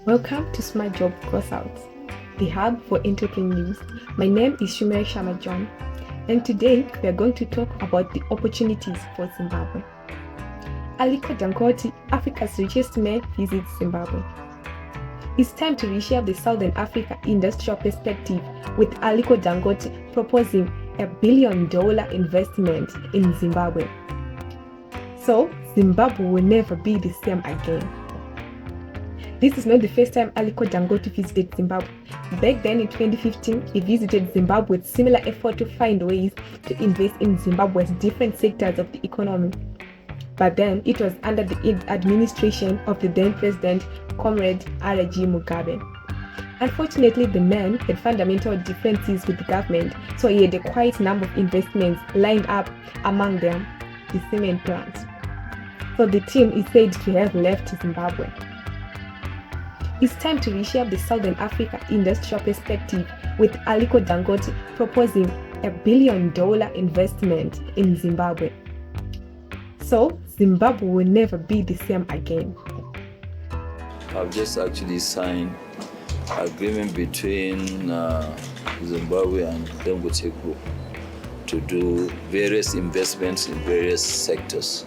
Welcome to Smart Job Crossout, the hub for entrepreneurs. My name is Shumer Sharma John, and today we are going to talk about the opportunities for Zimbabwe. Aliko Dangote, Africa's richest man, visits Zimbabwe. It's time to reshape the Southern Africa industrial perspective with Aliko Dangote proposing $1 billion investment in Zimbabwe. So, Zimbabwe will never be the same again. This is not the first time Aliko Dangote visited Zimbabwe. Back then in 2015, he visited Zimbabwe with similar effort to find ways to invest in Zimbabwe's different sectors of the economy. But then it was under the administration of the then president, Comrade R.G. Mugabe. Unfortunately, the man had fundamental differences with the government, so he had a quite number of investments lined up, among them the cement plant. So the team is said to have left Zimbabwe. It's time to reshape the Southern Africa industrial perspective with Aliko Dangote proposing $1 billion investment in Zimbabwe. So, Zimbabwe will never be the same again. I've just actually signed an agreement between Zimbabwe and Dangote Group to do various investments in various sectors,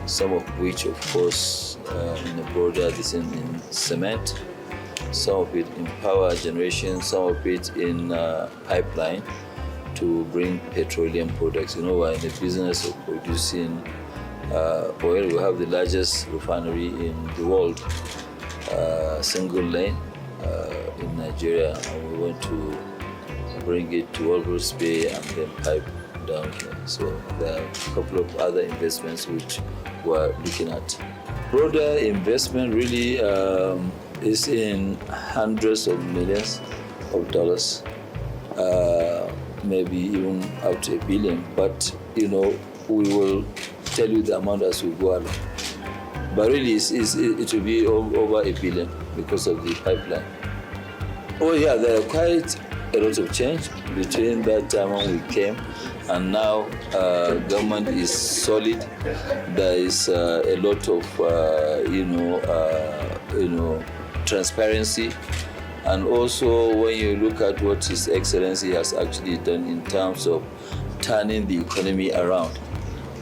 some of which, of course, in the border, this in cement, some of it in power generation, some of it in pipeline to bring petroleum products. You know, we're in the business of producing oil. We have the largest refinery in the world, single lane in Nigeria, and we want to bring it to Walrus Bay and then pipe down here. So there are a couple of other investments which we're looking at. Broader investment really is in hundreds of millions of dollars, maybe even up to $1 billion. But you know, we will tell you the amount as we go along. But really, it will be over $1 billion because of the pipeline. Oh yeah, there are quite a lot of change between that time when we came and now. Government is solid. There is a lot of transparency, and also when you look at what His Excellency has actually done in terms of turning the economy around,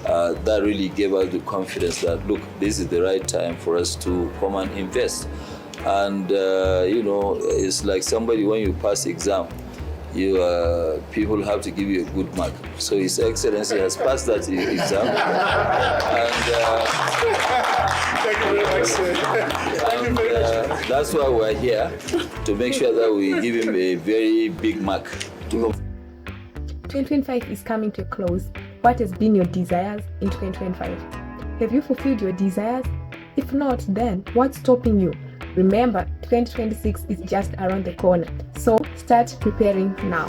that really gave us the confidence that look, this is the right time for us to come and invest. And it's like somebody when you pass exam, people have to give you a good mark. So His Excellency has passed that exam, and that's why we're here, to make sure that we give him a very big mark. 2025 is coming to a close. What has been your desires in 2025? Have you fulfilled your desires? If not, then what's stopping you? Remember, 2026 is just around the corner, so start preparing now.